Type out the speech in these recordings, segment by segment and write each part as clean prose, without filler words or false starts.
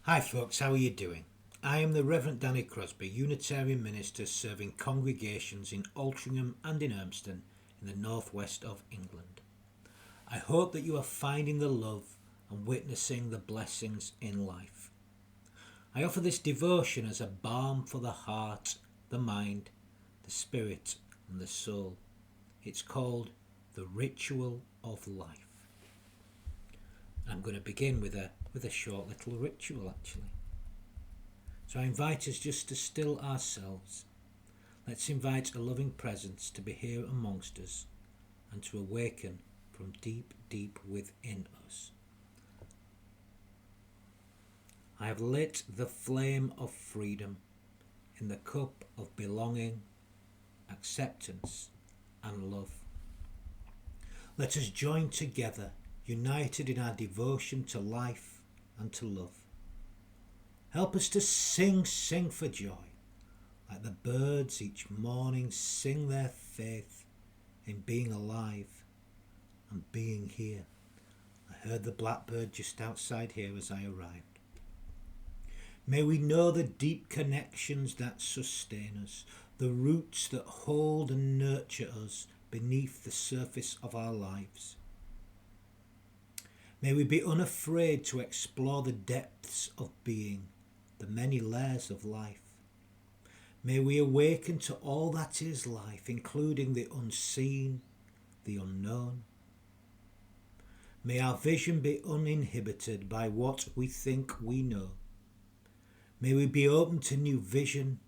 Hi folks, how are you doing? I am the Reverend Danny Crosby, Unitarian minister serving congregations in Altrincham and in Urmston in the northwest of England. I hope that you are finding the love and witnessing the blessings in life. I offer this devotion as a balm for the heart, the mind, the spirit and the soul. It's called The Ritual of Life. I'm going to begin with a short little ritual actually. So I invite us just to still ourselves. Let's invite a loving presence to be here amongst us and to awaken from deep, deep within us. I have lit the flame of freedom in the cup of belonging, acceptance and love. Let us join together, united in our devotion to life and to love. Help us to sing for joy, like the birds each morning sing their faith in being alive and being here. I heard the blackbird just outside here as I arrived. May we know the deep connections that sustain us, the roots that hold and nurture us beneath the surface of our lives. May we be unafraid to explore the depths of being, the many layers of life. May we awaken to all that is life, including the unseen, the unknown. May our vision be uninhibited by what we think we know. May we be open to new vision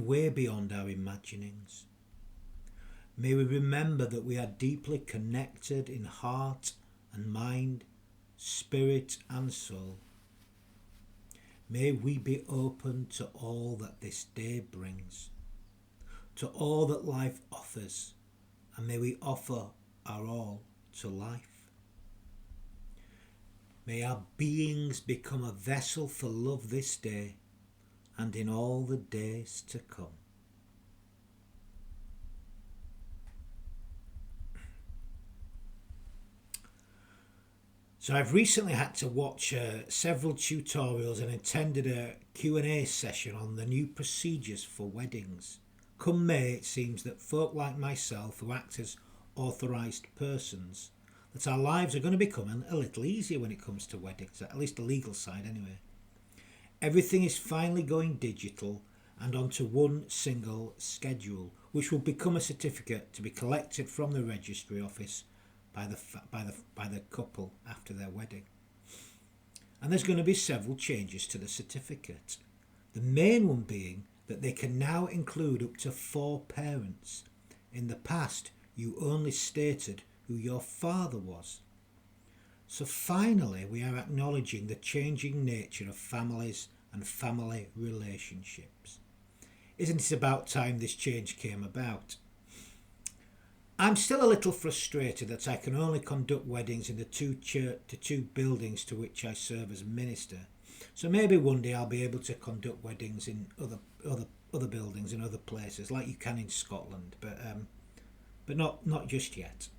way beyond our imaginings. May we remember that we are deeply connected in heart and mind, spirit and soul. May we be open to all that this day brings, to all that life offers, and may we offer our all to life. May our beings become a vessel for love this day and in all the days to come. So I've recently had to watch several tutorials and attended a Q&A session on the new procedures for weddings. Come May, it seems that folk like myself who act as authorised persons, that our lives are going to become a little easier when it comes to weddings, at least the legal side anyway. Everything is finally going digital and onto one single schedule, which will become a certificate to be collected from the registry office by the couple after their wedding. And there's going to be several changes to the certificate. The main one being that they can now include up to 4 parents. In the past, you only stated who your father was. So finally, we are acknowledging the changing nature of families and family relationships. Isn't it about time this change came about? I'm still a little frustrated that I can only conduct weddings in the two buildings to which I serve as minister. So maybe one day I'll be able to conduct weddings in other buildings in other places, like you can in Scotland, but not just yet.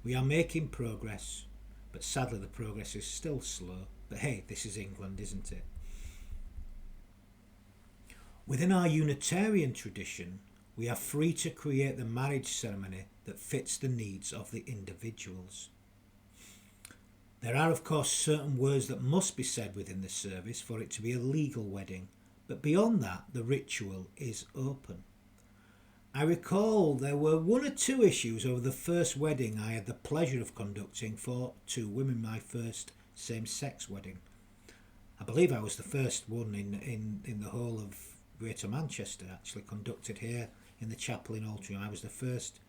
We are making progress, but sadly the progress is still slow. But hey, this is England, isn't it? Within our Unitarian tradition, we are free to create the marriage ceremony that fits the needs of the individuals. There are of course certain words that must be said within the service for it to be a legal wedding, but beyond that the ritual is open. I recall there were 1 or 2 issues over the first wedding I had the pleasure of conducting for 2 women, my first same-sex wedding. I believe I was the first one in the whole of Greater Manchester actually conducted here in the chapel in Altrincham. It was the first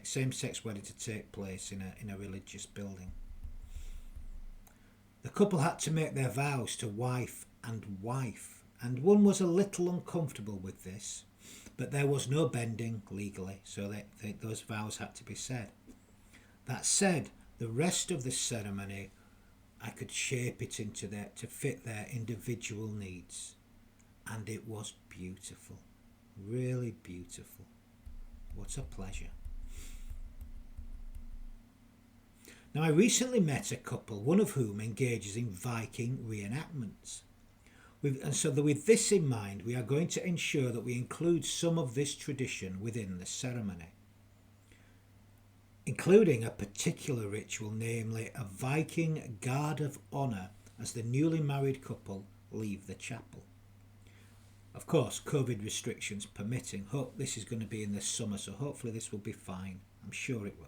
same-sex wedding to take place in a religious building. The couple had to make their vows to wife, and one was a little uncomfortable with this, but there was no bending legally, so those vows had to be said. That said, the rest of the ceremony I could shape it to fit their individual needs, and it was beautiful, really beautiful. What a pleasure. Now, I recently met a couple, one of whom engages in Viking reenactments. With this in mind, we are going to ensure that we include some of this tradition within the ceremony, including a particular ritual, namely a Viking guard of honour as the newly married couple leave the chapel. Of course, COVID restrictions permitting. Hope this is going to be in the summer, so hopefully this will be fine. I'm sure it will.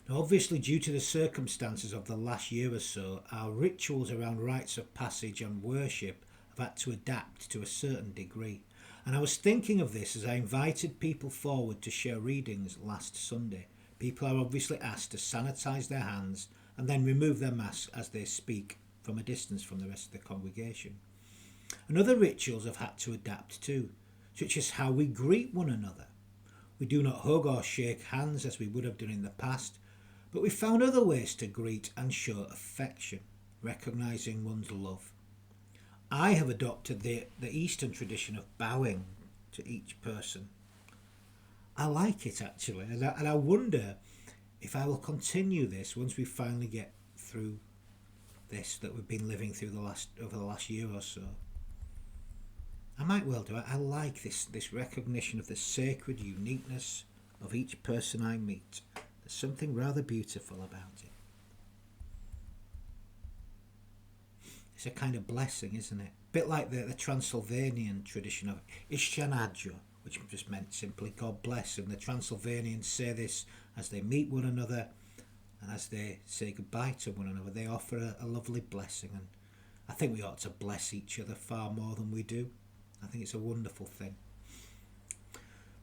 Now, obviously, due to the circumstances of the last year or so, our rituals around rites of passage and worship have had to adapt to a certain degree. And I was thinking of this as I invited people forward to share readings last Sunday. People are obviously asked to sanitise their hands and then remove their masks as they speak from a distance from the rest of the congregation. And other rituals have had to adapt too, such as how we greet one another. We do not hug or shake hands as we would have done in the past, but we found other ways to greet and show affection, recognising one's love. I have adopted the Eastern tradition of bowing to each person. I like it actually, and I wonder if I will continue this once we finally get through this that we've been living through over the last year or so. I might well do it. I like this recognition of the sacred uniqueness of each person I meet. There's something rather beautiful about it. It's a kind of blessing, isn't it? A bit like the Transylvanian tradition of Ishanajo, which just meant simply God bless. And the Transylvanians say this as they meet one another and as they say goodbye to one another. They offer a lovely blessing, and I think we ought to bless each other far more than we do. I think it's a wonderful thing.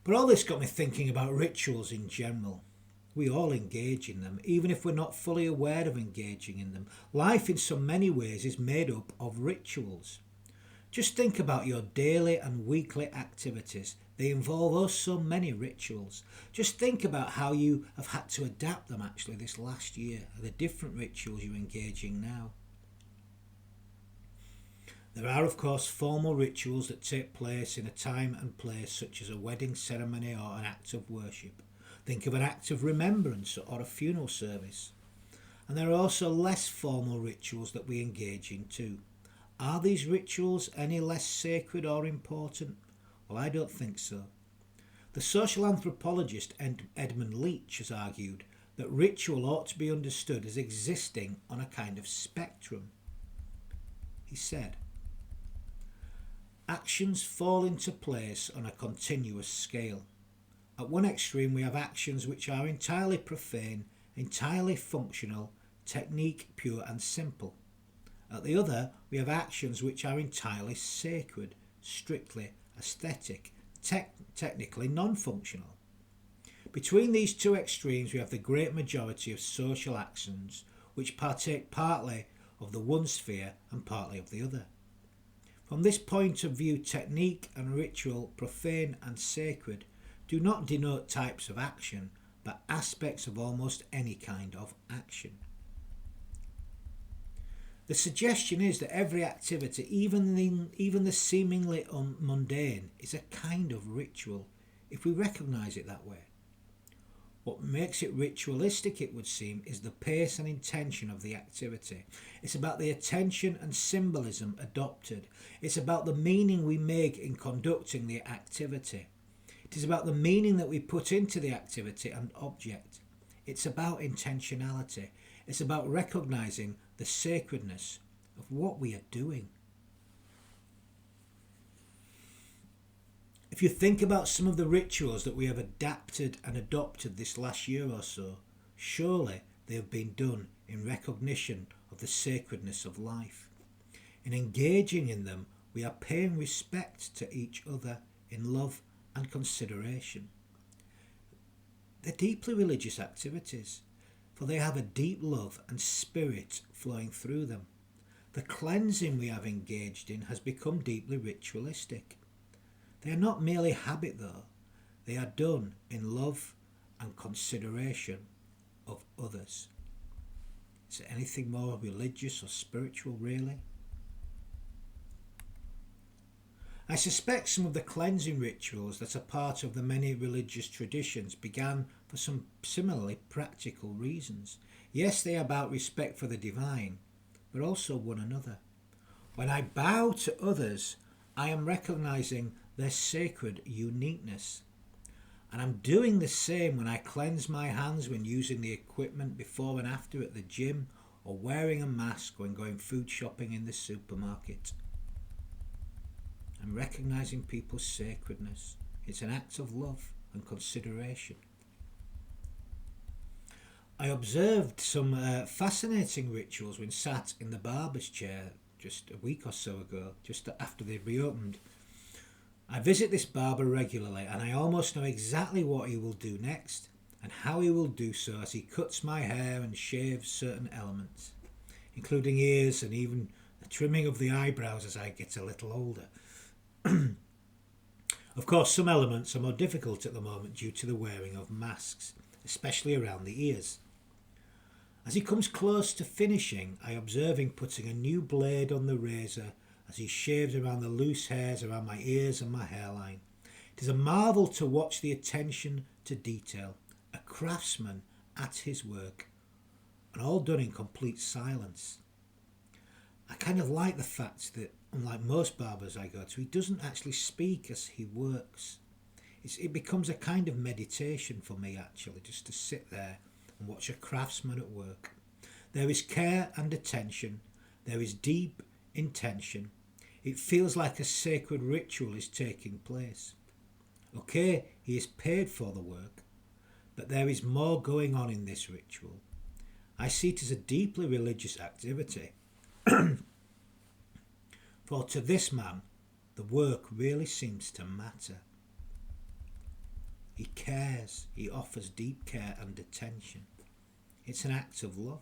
But all this got me thinking about rituals in general. We all engage in them, even if we're not fully aware of engaging in them. Life in so many ways is made up of rituals. Just think about your daily and weekly activities. They involve oh so many rituals. Just think about how you have had to adapt them actually this last year, the different rituals you engage in now. There are of course formal rituals that take place in a time and place such as a wedding ceremony or an act of worship. Think of an act of remembrance or a funeral service. And there are also less formal rituals that we engage in too. Are these rituals any less sacred or important? Well, I don't think so. The social anthropologist Edmund Leach has argued that ritual ought to be understood as existing on a kind of spectrum. He said, actions fall into place on a continuous scale. At one extreme we have actions which are entirely profane, entirely functional, technique pure and simple. At the other we have actions which are entirely sacred, strictly aesthetic, technically non-functional. Between these two extremes we have the great majority of social actions which partake partly of the one sphere and partly of the other. From this point of view, technique and ritual, profane and sacred, do not denote types of action, but aspects of almost any kind of action. The suggestion is that every activity, even the seemingly mundane, is a kind of ritual, if we recognise it that way. What makes it ritualistic, it would seem, is the pace and intention of the activity. It's about the attention and symbolism adopted. It's about the meaning we make in conducting the activity. It is about the meaning that we put into the activity and object. It's about intentionality. It's about recognising the sacredness of what we are doing. If you think about some of the rituals that we have adapted and adopted this last year or so, surely they have been done in recognition of the sacredness of life. In engaging in them, we are paying respect to each other in love and consideration. They're deeply religious activities, for they have a deep love and spirit flowing through them. The cleansing we have engaged in has become deeply ritualistic. They are not merely habit though, they are done in love and consideration of others. Is it anything more religious or spiritual really? I suspect some of the cleansing rituals that are part of the many religious traditions began for some similarly practical reasons. Yes, they are about respect for the divine, but also one another. When I bow to others, I am recognizing their sacred uniqueness. And I'm doing the same when I cleanse my hands when using the equipment before and after at the gym, or wearing a mask when going food shopping in the supermarket. I'm recognizing people's sacredness. It's an act of love and consideration. I observed some fascinating rituals when sat in the barber's chair just a week or so ago, just after they reopened. I visit this barber regularly and I almost know exactly what he will do next and how he will do so as he cuts my hair and shaves certain elements, including ears and even the trimming of the eyebrows as I get a little older. Of course, some elements are more difficult at the moment due to the wearing of masks, especially around the ears. As he comes close to finishing, I observe him putting a new blade on the razor as he shaves around the loose hairs around my ears and my hairline. It is a marvel to watch the attention to detail, a craftsman at his work, and all done in complete silence. I kind of like the fact that, unlike most barbers I go to, he doesn't actually speak as he works. It becomes a kind of meditation for me, actually, just to sit there and watch a craftsman at work. There is care and attention. There is deep intention. It feels like a sacred ritual is taking place. Okay, he is paid for the work, but there is more going on in this ritual. I see it as a deeply religious activity. For to this man, the work really seems to matter. He cares. He offers deep care and attention. It's an act of love.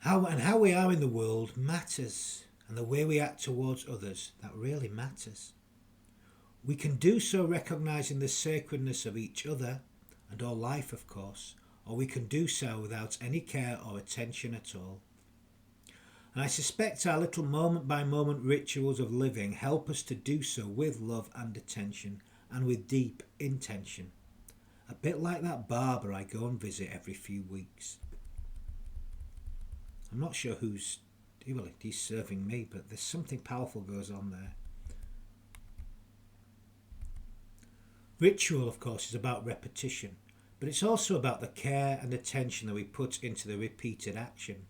How we are in the world matters, and the way we act towards others, that really matters. We can do so recognizing the sacredness of each other and all life, of course, or we can do so without any care or attention at all. And I suspect our little moment-by-moment rituals of living help us to do so with love and attention and with deep intention. A bit like that barber I go and visit every few weeks. I'm not sure he's serving me, but there's something powerful goes on there. Ritual, of course, is about repetition, but it's also about the care and attention that we put into the repeated action.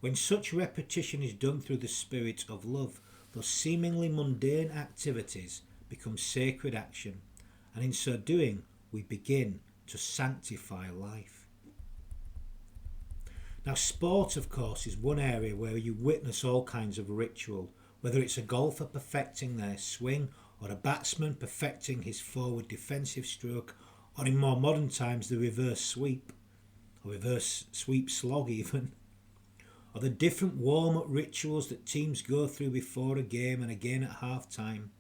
When such repetition is done through the spirit of love, those seemingly mundane activities become sacred action, and in so doing, we begin to sanctify life. Now, sport, of course, is one area where you witness all kinds of ritual, whether it's a golfer perfecting their swing, or a batsman perfecting his forward defensive stroke, or in more modern times, the reverse sweep, or reverse sweep slog even. Or the different warm-up rituals that teams go through before a game and again at half-time.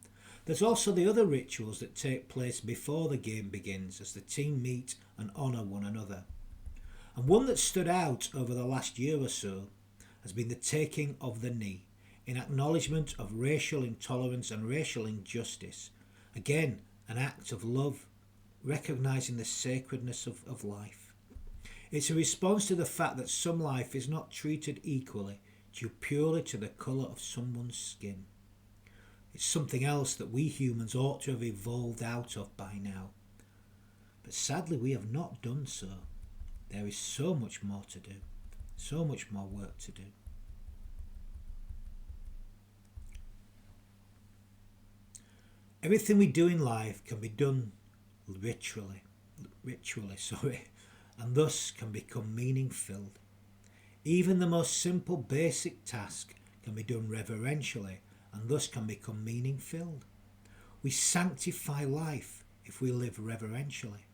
There's also the other rituals that take place before the game begins as the team meet and honour one another. And one that stood out over the last year or so has been the taking of the knee in acknowledgement of racial intolerance and racial injustice. Again, an act of love, recognising the sacredness of life. It's a response to the fact that some life is not treated equally due purely to the colour of someone's skin. It's something else that we humans ought to have evolved out of by now. But sadly we have not done so. There is so much more to do, so much more work to do. Everything we do in life can be done ritually, and thus can become meaning-filled. Even the most simple basic task can be done reverentially and thus can become meaning-filled. We sanctify life if we live reverentially.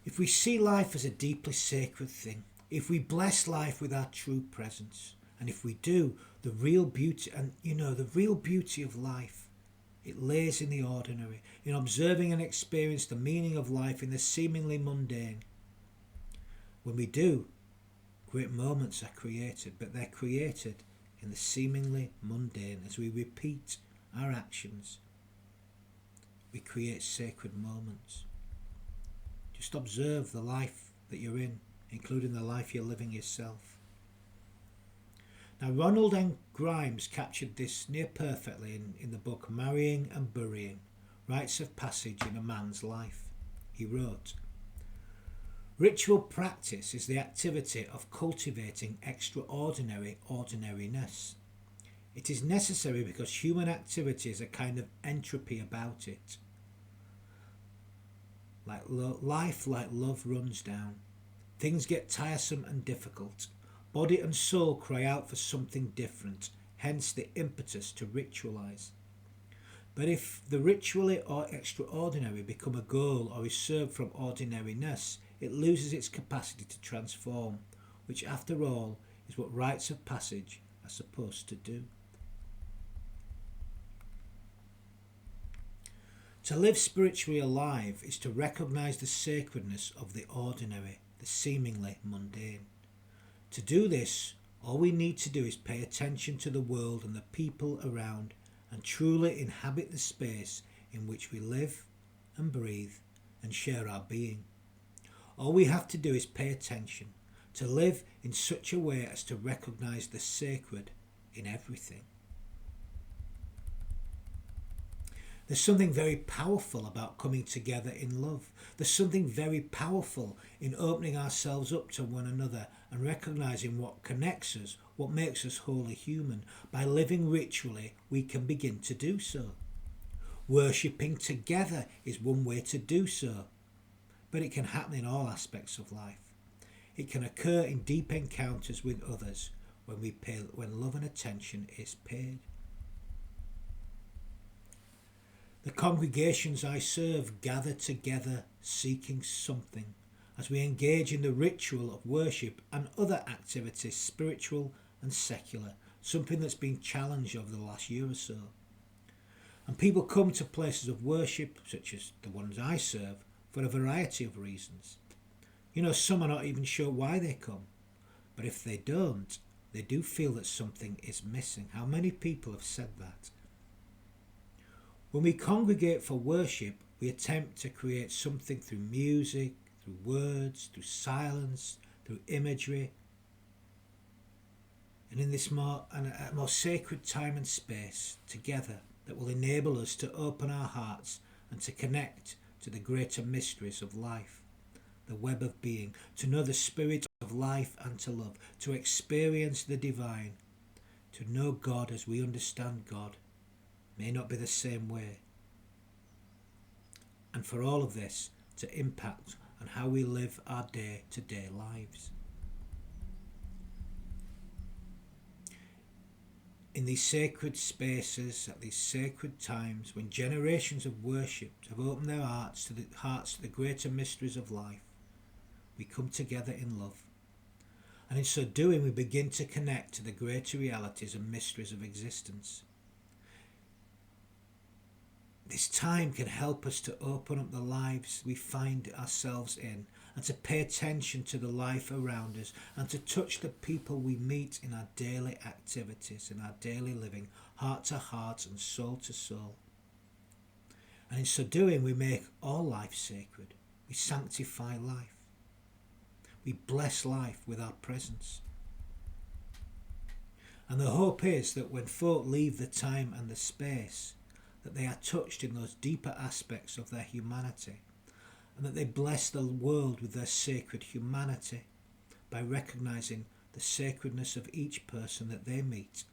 If we see life as a deeply sacred thing, if we bless life with our true presence, and if we do, the real beauty of life, it lays in the ordinary, in observing and experiencing the meaning of life in the seemingly mundane. When we do, great moments are created, but they're created in the seemingly mundane as we repeat our actions we create sacred moments. Just observe the life that you're in, including the life you're living yourself. Now, Ronald N. Grimes captured this near perfectly in the book Marrying and Burying, Rites of Passage in a Man's Life. He wrote, "Ritual practice is the activity of cultivating extraordinary ordinariness. It is necessary because human activity has a kind of entropy about it. Life, like love, runs down. Things get tiresome and difficult. Body and soul cry out for something different, hence the impetus to ritualize. But if the ritually or extraordinary become a goal or is served from ordinariness, it loses its capacity to transform, which after all is what rites of passage are supposed to do." To live spiritually alive is to recognize the sacredness of the ordinary, the seemingly mundane. To do this, all we need to do is pay attention to the world and the people around and truly inhabit the space in which we live and breathe and share our being. All we have to do is pay attention, to live in such a way as to recognize the sacred in everything. There's something very powerful about coming together in love. There's something very powerful in opening ourselves up to one another and recognizing what connects us, what makes us wholly human. By living ritually, we can begin to do so. Worshipping together is one way to do so, but it can happen in all aspects of life. It can occur in deep encounters with others when love and attention is paid. The congregations I serve gather together seeking something as we engage in the ritual of worship and other activities, spiritual and secular, something that's been challenged over the last year or so. And people come to places of worship, such as the ones I serve, for a variety of reasons. Some are not even sure why they come, but if they don't, they do feel that something is missing. How many people have said that? When we congregate for worship, we attempt to create something through music, through words, through silence, through imagery. And in this more sacred time and space together that will enable us to open our hearts and to connect to the greater mysteries of life, the web of being, to know the spirit of life and to love, to experience the divine, to know God as we understand God, may not be the same way. And for all of this to impact on how we live our day-to-day lives. In these sacred spaces, at these sacred times, when generations of worship have opened their hearts to the greater mysteries of life, we come together in love. And in so doing, we begin to connect to the greater realities and mysteries of existence. This time can help us to open up the lives we find ourselves in and to pay attention to the life around us and to touch the people we meet in our daily activities, in our daily living, heart to heart and soul to soul. And in so doing, we make all life sacred. We sanctify life. We bless life with our presence. And the hope is that when folk leave the time and the space, that they are touched in those deeper aspects of their humanity, and that they bless the world with their sacred humanity by recognizing the sacredness of each person that they meet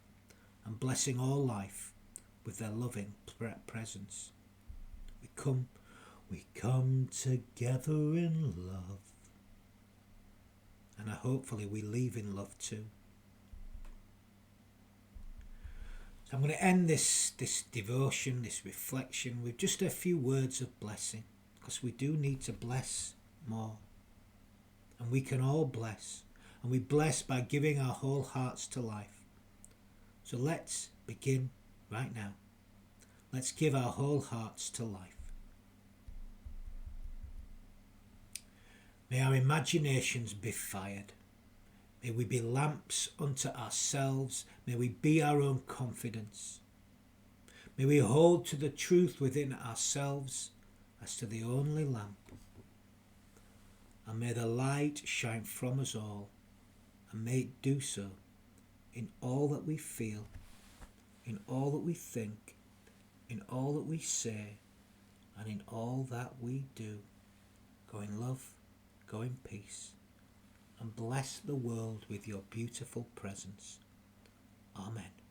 and blessing all life with their loving presence. We come together in love, and hopefully we leave in love too. So I'm going to end this devotion, this reflection, with just a few words of blessing, because we do need to bless more. And we can all bless, and we bless by giving our whole hearts to life. So let's begin right now. Let's give our whole hearts to life. May our imaginations be fired. May we be lamps unto ourselves. May we be our own confidence. May we hold to the truth within ourselves as to the only lamp. And may the light shine from us all, and may it do so in all that we feel, in all that we think, in all that we say, and in all that we do. Go in love, go in peace, and bless the world with your beautiful presence. Amen.